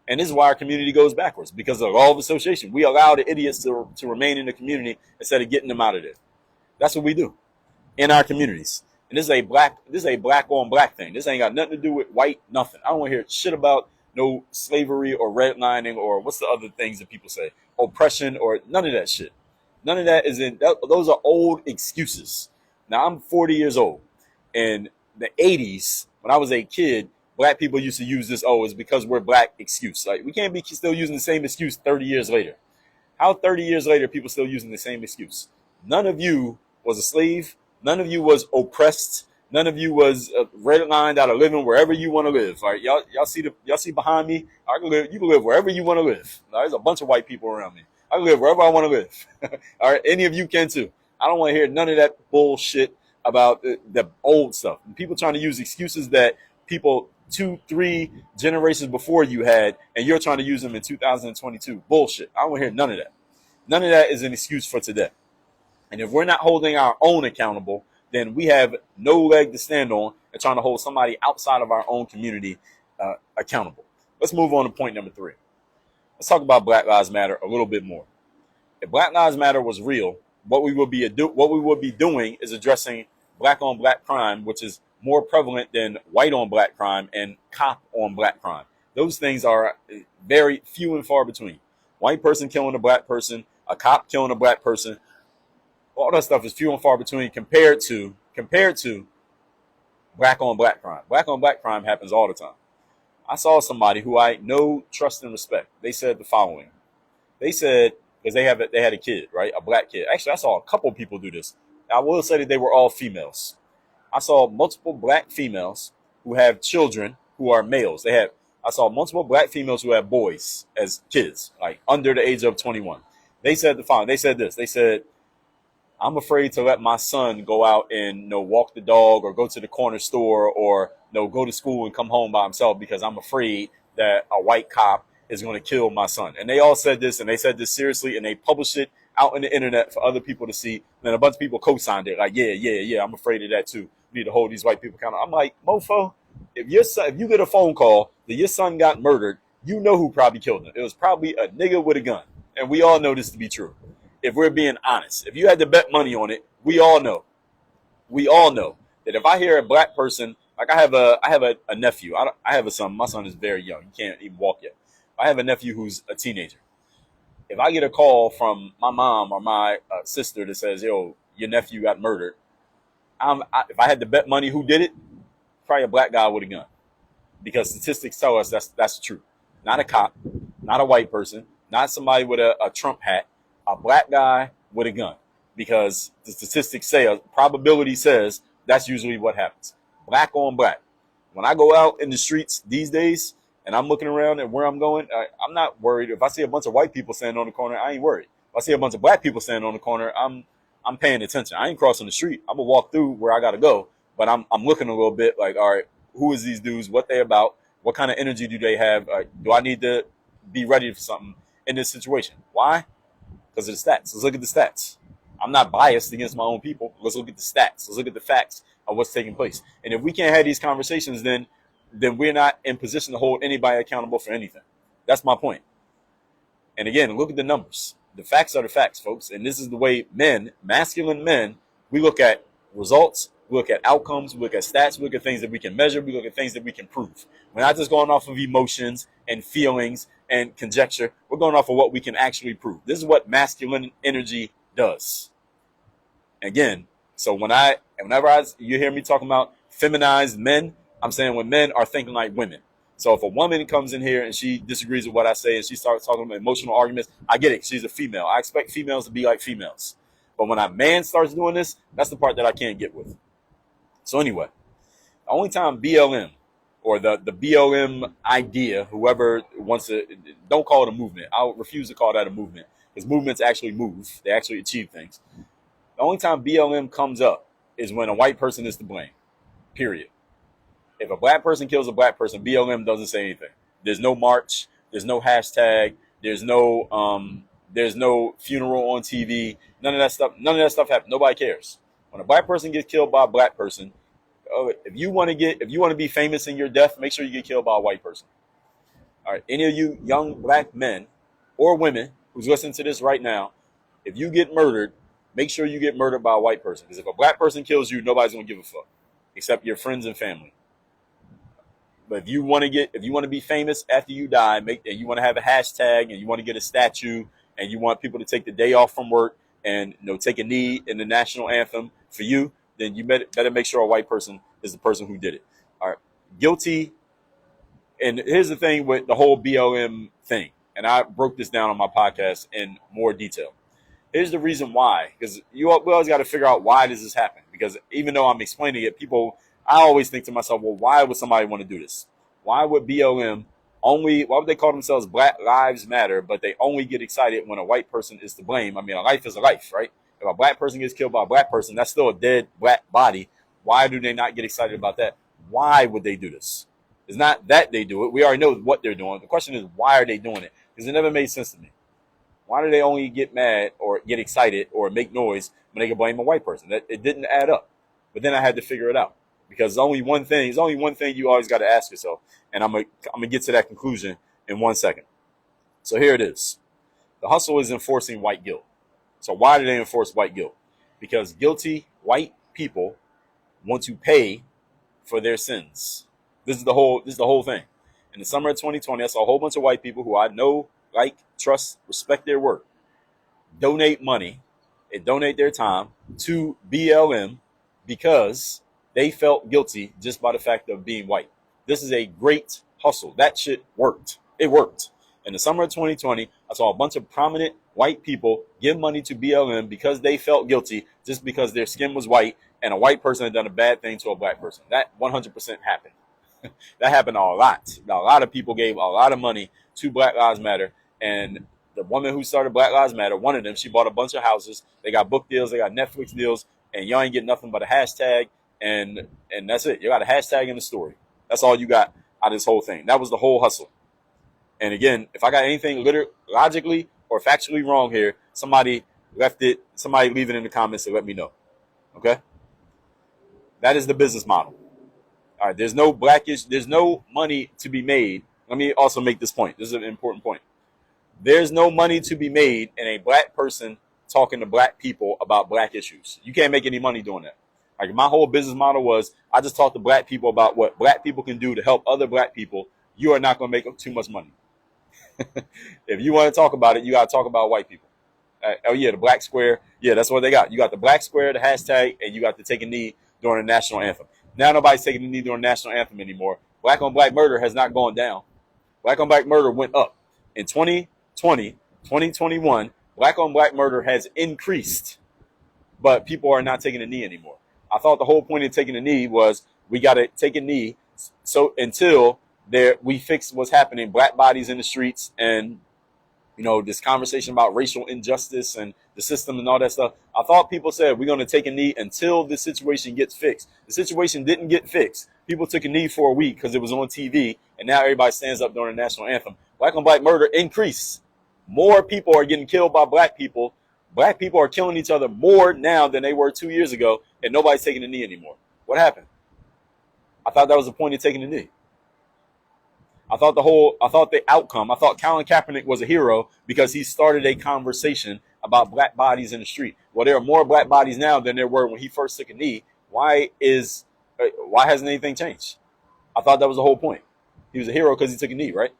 And this is why our community goes backwards, because of the law of association. We allow the idiots to remain in the community instead of getting them out of there. That's what we do in our communities. And this is a black on black thing. This ain't got nothing to do with white, nothing. I don't want to hear shit about no slavery or redlining or what's the other things that people say, oppression or none of that shit. None of that is in. Those are old excuses. Now I'm 40 years old. In the 80s, when I was a kid, black people used to use this. Oh, it's because we're black excuse. Like we can't be still using the same excuse 30 years later. How 30 years later people still using the same excuse? None of you was a slave. None of you was oppressed. None of you was redlined out of living wherever you want to live. All right, y'all see behind me. I can live. You can live wherever you want to live. Now, there's a bunch of white people around me. I can live wherever I want to live. All right, any of you can too. I don't want to hear none of that bullshit about the old stuff. And people trying to use excuses that people 2, 3 generations before you had, and you're trying to use them in 2022. Bullshit. I don't want to hear none of that. None of that is an excuse for today. And if we're not holding our own accountable, then we have no leg to stand on and trying to hold somebody outside of our own community accountable. Let's move on to point number 3. Let's talk about Black Lives Matter a little bit more. If Black Lives Matter was real, what we would be doing is addressing black on black crime, which is more prevalent than white on black crime and cop on black crime. Those things are very few and far between. White person killing a black person, a cop killing a black person, all that stuff is few and far between compared to black on black crime. Black on black crime happens all the time. I saw somebody who I know, trust, and respect. They said the following. They said, because they had a kid, right? A black kid. Actually, I saw a couple people do this. I will say that they were all females. I saw multiple black females who have children who are males. I saw multiple black females who have boys as kids, like under the age of 21. They said the following. They said this. They said, I'm afraid to let my son go out and walk the dog or go to the corner store or go to school and come home by himself because I'm afraid that a white cop is going to kill my son. And they all said this, and they said this seriously, and they published it out on the internet for other people to see. And then a bunch of people co-signed it, like, yeah, I'm afraid of that too. We need to hold these white people accountable. I'm like, mofo, if you get a phone call that your son got murdered, you know who probably killed him. It was probably a nigga with a gun. And we all know this to be true. If we're being honest, if you had to bet money on it, we all know that if I hear a black person, like I have a nephew, I have a son. My son is very young; he can't even walk yet. I have a nephew who's a teenager. If I get a call from my mom or my sister that says, "Yo, your nephew got murdered," if I had to bet money who did it, probably a black guy with a gun, because statistics tell us that's the truth. Not a cop, not a white person, not somebody with a Trump hat. A black guy with a gun, because the statistics say, probability says that's usually what happens. Black on black. When I go out in the streets these days and I'm looking around at where I'm going, I'm not worried. If I see a bunch of white people standing on the corner, I ain't worried. If I see a bunch of black people standing on the corner, I'm paying attention. I ain't crossing the street. I'm gonna walk through where I gotta go, but I'm looking a little bit like, all right, who is these dudes? What they about? What kind of energy do they have? Do I need to be ready for something in this situation? Why? Because of the stats. Let's look at the stats. I'm not biased against my own people. Let's look at the stats. Let's look at the facts of what's taking place. And if we can't have these conversations, then we're not in position to hold anybody accountable for anything. That's my point. And again, look at the numbers. The facts are the facts, folks. And this is the way men, masculine men, we look at results, we look at outcomes, we look at stats, we look at things that we can measure, we look at things that we can prove. We're not just going off of emotions and feelings and conjecture. We're going off of what we can actually prove. This is what masculine energy does. Again, so whenever you hear me talking about feminized men, I'm saying when men are thinking like women. So if a woman comes in here and she disagrees with what I say and she starts talking about emotional arguments, I get it. She's a female. I expect females to be like females. But when a man starts doing this, that's the part that I can't get with. So anyway, the only time BLM or the BLM idea, whoever wants to, don't call it a movement. I'll refuse to call that a movement, because movements actually move. They actually achieve things. The only time BLM comes up is when a white person is to blame, period. If a black person kills a black person, BLM doesn't say anything. There's no march. There's no hashtag. There's no funeral on TV. None of that stuff happens. Nobody cares. When a black person gets killed by a black person, if you want to be famous in your death, make sure you get killed by a white person. All right, any of you young black men or women who's listening to this right now, if you get murdered, make sure you get murdered by a white person. Because if a black person kills you, nobody's gonna give a fuck, except your friends and family. But if you want to be famous after you die, and you want to have a hashtag, and you want to get a statue, and you want people to take the day off from work, and take a knee in the national anthem for you, then you better make sure a white person is the person who did it. All right, guilty. And here's the thing with the whole BLM thing, and I broke this down on my podcast in more detail. Here's the reason why, because we always got to figure out why does this happen. Because even though I'm explaining it, I always think to myself, well, why would somebody want to do this? Why would BLM why would they call themselves Black Lives Matter, but they only get excited when a white person is to blame? I mean, a life is a life, right? If a black person gets killed by a black person, that's still a dead black body. Why do they not get excited about that? Why would they do this? It's not that they do it. We already know what they're doing. The question is, why are they doing it? Because it never made sense to me. Why do they only get mad or get excited or make noise when they can blame a white person? It didn't add up. But then I had to figure it out, because there's only one thing you always got to ask yourself. And I'm gonna get to that conclusion in 1 second. So here it is. The hustle is enforcing white guilt. So why do they enforce white guilt? Because guilty white people want to pay for their sins. This is the whole thing. In the summer of 2020, I saw a whole bunch of white people who I know, like, trust, respect their work, donate money and donate their time to BLM because they felt guilty just by the fact of being white. This is a great hustle. That shit worked. It worked. In the summer of 2020, I saw a bunch of prominent white people give money to BLM because they felt guilty just because their skin was white and a white person had done a bad thing to a black person. That 100% happened. That happened a lot. A lot of people gave a lot of money to Black Lives Matter. And the woman who started Black Lives Matter, one of them, she bought a bunch of houses. They got book deals. They got Netflix deals. And y'all ain't getting nothing but a hashtag. And that's it. You got a hashtag in the story. That's all you got out of this whole thing. That was the whole hustle. And again, if I got anything logically or factually wrong here, somebody leave it in the comments and let me know. Okay? That is the business model. All right, there's no money to be made. Let me also make this point. This is an important point. There's no money to be made in a black person talking to black people about black issues. You can't make any money doing that. Like, my whole business model was, I just talk to black people about what black people can do to help other black people. You are not going to make too much money. If you want to talk about it, you got to talk about white people. Oh yeah, the black square. Yeah, that's what they got. You got the black square, the hashtag, and you got to take a knee during the national anthem. Now nobody's taking a knee during the national anthem anymore. Black on black murder has not gone down. Black on black murder went up. In 2020, 2021, black on black murder has increased, but people are not taking a knee anymore. I thought the whole point of taking a knee was we got to take a knee so until we fix what's happening, black bodies in the streets, and this conversation about racial injustice and the system and all that stuff. I thought people said we're going to take a knee until the situation gets fixed. The situation didn't get fixed. People took a knee for a week because it was on TV, and now everybody stands up during the national anthem. Black on black murder increased. More people are getting killed by black people. Black people are killing each other more now than they were 2 years ago, and nobody's taking a knee anymore. What happened? I thought that was the point of taking a knee. I thought Colin Kaepernick was a hero because he started a conversation about black bodies in the street. Well, there are more black bodies now than there were when he first took a knee. Why hasn't anything changed? I thought that was the whole point. He was a hero because he took a knee, right?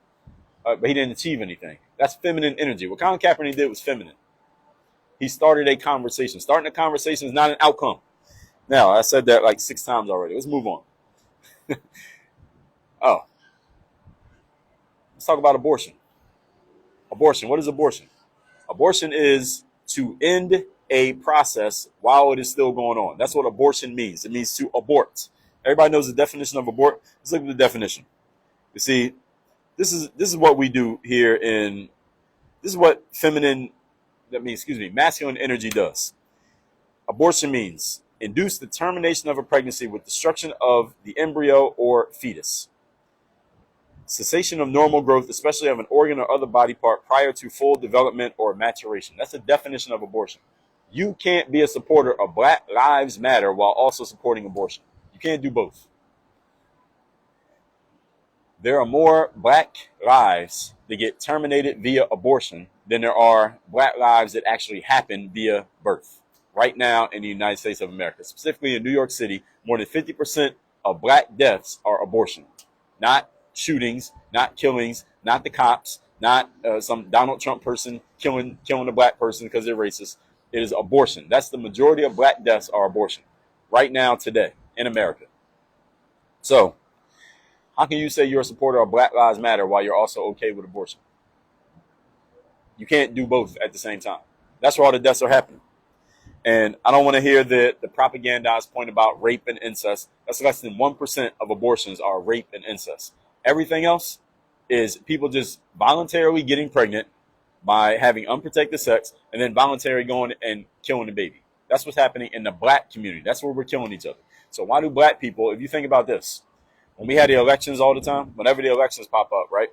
But he didn't achieve anything. That's feminine energy. What Colin Kaepernick did was feminine. He started a conversation. Starting a conversation is not an outcome. Now, I said that like 6 times already. Let's move on. Let's talk about abortion. Abortion. What is abortion? Abortion is to end a process while it is still going on. That's what abortion means. It means to abort. Everybody knows the definition of abort. Let's look at the definition. You see, this is what we do here this is what masculine energy does. Abortion means induce the termination of a pregnancy with destruction of the embryo or fetus. Cessation of normal growth, especially of an organ or other body part prior to full development or maturation. That's the definition of abortion. You can't be a supporter of Black Lives Matter while also supporting abortion. You can't do both. There are more black lives that get terminated via abortion than there are black lives that actually happen via birth. Right now in the United States of America, specifically in New York City, more than 50% of black deaths are abortion. Not shootings, not killings, not the cops, not some Donald Trump person killing a black person because they're racist. It is abortion. That's the majority of black deaths are abortion right now today in America. So how can you say you're a supporter of Black Lives Matter while you're also okay with abortion? You can't do both at the same time. That's where all the deaths are happening. And I don't want to hear the propagandized point about rape and incest. That's less than 1% of abortions are rape and incest. Everything else is people just voluntarily getting pregnant by having unprotected sex and then voluntarily going and killing the baby. That's what's happening in the black community. That's where we're killing each other. So why do black people, if you think about this, when we had the elections all the time, whenever the elections pop up, right?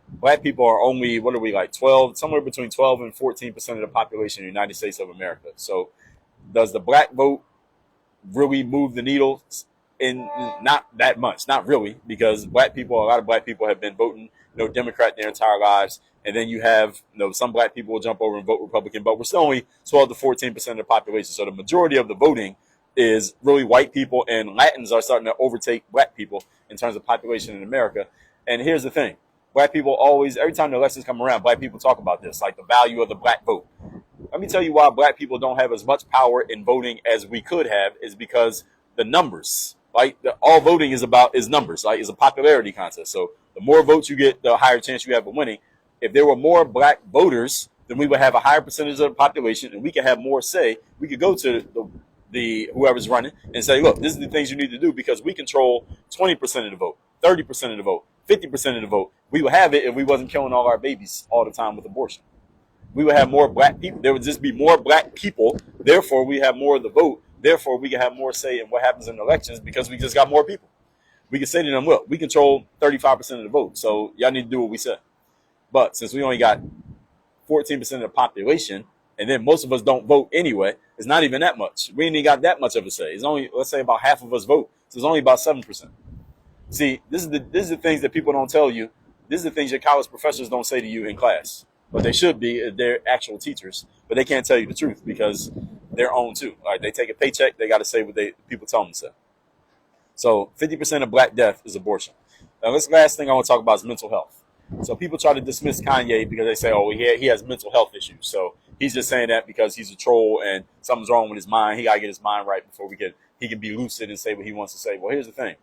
Black people are only, what are we, like 12, somewhere between 12 and 14% of the population in the United States of America. So does the black vote really move the needle? In not that much, not really, because a lot of black people have been voting, Democrat their entire lives. And then you have, some black people will jump over and vote Republican, but we're still only 12 to 14% of the population. So the majority of the voting is really white people, and Latins are starting to overtake black people in terms of population in America. And here's the thing. Black people always, every time the elections come around, black people talk about this, like the value of the black vote. Let me tell you why black people don't have as much power in voting as we could have is because the numbers, all voting is numbers, it's a popularity contest. So the more votes you get, the higher chance you have of winning. If there were more black voters, then we would have a higher percentage of the population and we could have more say. We could go to the whoever's running and say, look, this is the things you need to do because we control 20% of the vote, 30% of the vote, 50% of the vote. We would have it if we wasn't killing all our babies all the time with abortion. We would have more black people. There would just be more black people. Therefore, we have more of the vote. Therefore, we can have more say in what happens in elections because we just got more people. We can say to them, look, we control 35% of the vote, so y'all need to do what we said. But since we only got 14% of the population, and then most of us don't vote anyway, it's not even that much. We ain't even got that much of a say. It's only, let's say, about half of us vote. So it's only about 7%. See, this is the things that people don't tell you. This is the things your college professors don't say to you in class. But they should be. They're actual teachers. But they can't tell you the truth because they're owned too. All right, they take a paycheck. They got to say what people tell them to say. So 50% of black death is abortion. Now, this last thing I want to talk about is mental health. So people try to dismiss Kanye because they say, oh, he has mental health issues. So he's just saying that because he's a troll and something's wrong with his mind. He got to get his mind right before he can be lucid and say what he wants to say. Well, here's the thing.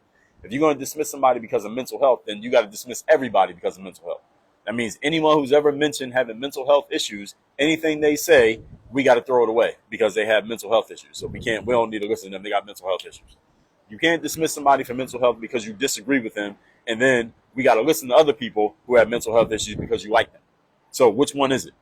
If you're going to dismiss somebody because of mental health, then you got to dismiss everybody because of mental health. That means anyone who's ever mentioned having mental health issues, anything they say, we got to throw it away because they have mental health issues. So we don't need to listen to them. They got mental health issues. You can't dismiss somebody for mental health because you disagree with them. And then we got to listen to other people who have mental health issues because you like them. So which one is it?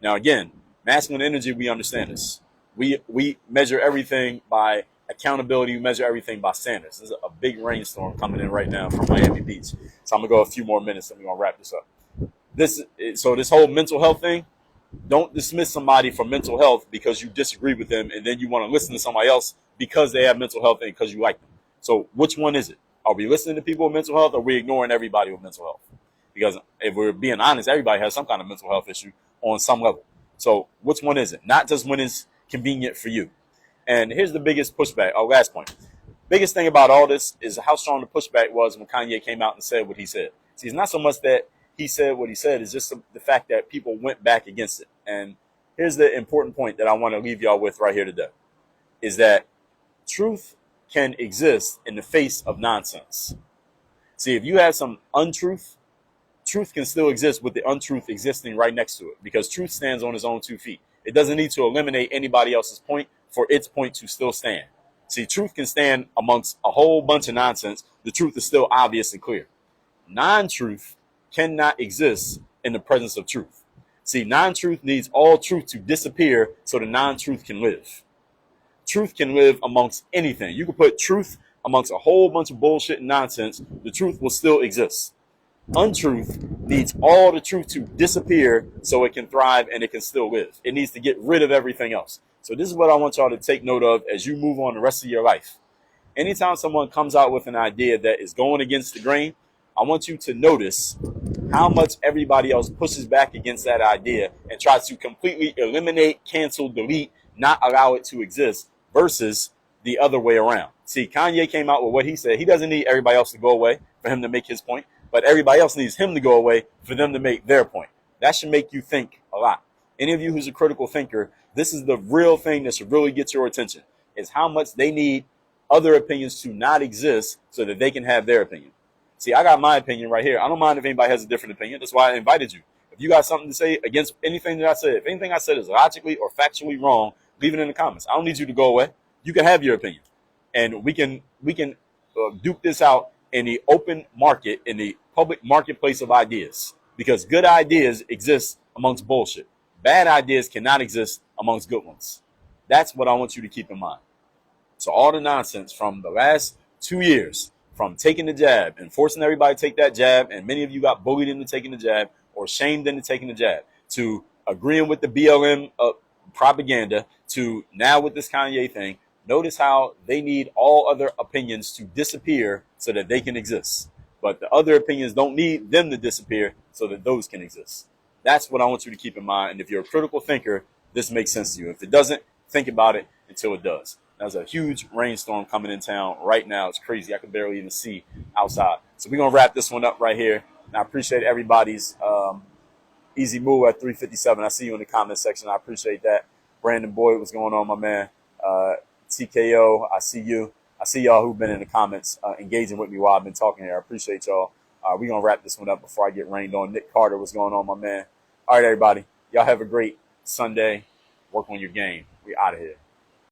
Now, again, masculine energy, we understand this. We measure everything by accountability. We measure everything by standards. There's a big rainstorm coming in right now from Miami Beach. So I'm going to go a few more minutes and we're going to wrap this up. This whole mental health thing, don't dismiss somebody for mental health because you disagree with them and then you want to listen to somebody else because they have mental health and because you like them. So which one is it? Are we listening to people with mental health or are we ignoring everybody with mental health? Because if we're being honest, everybody has some kind of mental health issue on some level. So which one is it? Not just when it's convenient for you. And here's the biggest pushback. Last point. Biggest thing about all this is how strong the pushback was when Kanye came out and said what he said. See, it's not so much that he said what he said, it's just the fact that people went back against it. And here's the important point that I want to leave y'all with right here today, is that truth can exist in the face of nonsense. See, if you have some untruth, truth can still exist with the untruth existing right next to it because truth stands on its own 2 feet. It doesn't need to eliminate anybody else's point for its point to still stand. See, truth can stand amongst a whole bunch of nonsense. The truth is still obvious and clear. Non-truth cannot exist in the presence of truth. See, non-truth needs all truth to disappear so the non-truth can live. Truth can live amongst anything. You can put truth amongst a whole bunch of bullshit and nonsense. The truth will still exist. Untruth needs all the truth to disappear so it can thrive and it can still live. It needs to get rid of everything else. So this is what I want y'all to take note of as you move on the rest of your life. Anytime someone comes out with an idea that is going against the grain, I want you to notice how much everybody else pushes back against that idea and tries to completely eliminate, cancel, delete, not allow it to exist versus the other way around. See, Kanye came out with what he said. He doesn't need everybody else to go away for him to make his point, but everybody else needs him to go away for them to make their point. That should make you think a lot. Any of you who's a critical thinker, this is the real thing that should really get your attention, is how much they need other opinions to not exist so that they can have their opinion. See, I got my opinion right here. I don't mind if anybody has a different opinion. That's why I invited you. If you got something to say against anything that I said, if anything I said is logically or factually wrong, leave it in the comments. I don't need you to go away. You can have your opinion, and we can duke this out in the open market, in the public marketplace of ideas, because good ideas exist amongst bullshit. Bad ideas cannot exist amongst good ones. That's what I want you to keep in mind. So all the nonsense from the last 2 years, from taking the jab and forcing everybody to take that jab, and many of you got bullied into taking the jab or shamed into taking the jab, to agreeing with the BLM propaganda, to now with this Kanye thing. Notice how they need all other opinions to disappear so that they can exist. But the other opinions don't need them to disappear so that those can exist. That's what I want you to keep in mind. And if you're a critical thinker, this makes sense to you. If it doesn't, think about it until it does. There's a huge rainstorm coming in town right now. It's crazy. I can barely even see outside. So we're going to wrap this one up right here. And I appreciate everybody's easy move at 357. I see you in the comment section. I appreciate that. Brandon Boyd, what's going on, my man? TKO, I see you. I see y'all who've been in the comments engaging with me while I've been talking here. I appreciate y'all. We're going to wrap this one up before I get rained on. Nick Carter, what's going on, my man? All right, everybody. Y'all have a great Sunday. Work on your game. We out of here.